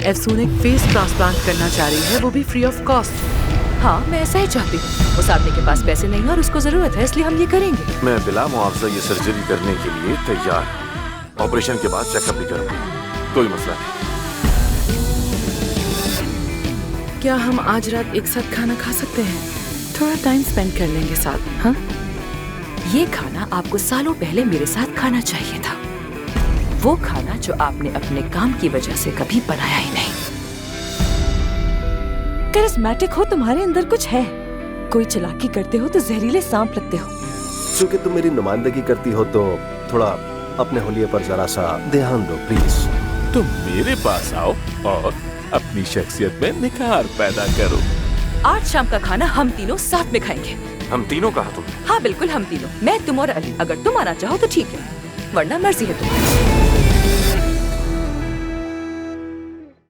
एफसून एक face transplant करना चाह रही है, वो भी फ्री ऑफ कॉस्ट। हाँ, मैं ऐसा ही चाहती हूँ। उस आदमी के पास पैसे नहीं है और उसको जरूरत है, इसलिए हम ये करेंगे। मैं बिला मुआवजा ये सर्जरी करने के लिए तैयार हूँ। ऑपरेशन के बाद चेकअप भी करूँगा, कोई मसला नहीं। क्या हम आज रात एक साथ खाना खा सकते हैं? थोड़ा टाइम स्पेंड कर लेंगे साथ। हाँ, ये खाना आपको सालों पहले मेरे साथ खाना चाहिए था। वो खाना जो आपने अपने काम की वजह से कभी बनाया ही नहीं। करिश्मेटिक हो, तुम्हारे अंदर कुछ है। कोई चालाकी करते हो तो जहरीले सांप लगते हो। क्योंकि तुम मेरी नुमाइंदगी करती हो तो थोड़ा अपने हुलिये पर जरा सा ध्यान दो प्लीज। तुम मेरे पास आओ और अपनी शख्सियत में निखार पैदा करो। आज शाम का खाना हम तीनों साथ में खाएंगे। हम तीनों कहा तुमने? हाँ बिल्कुल, हम तीनों, मैं, तुम और अली। अगर तुम आना चाहो तो ठीक है, वरना मर्जी है तुम्हारी।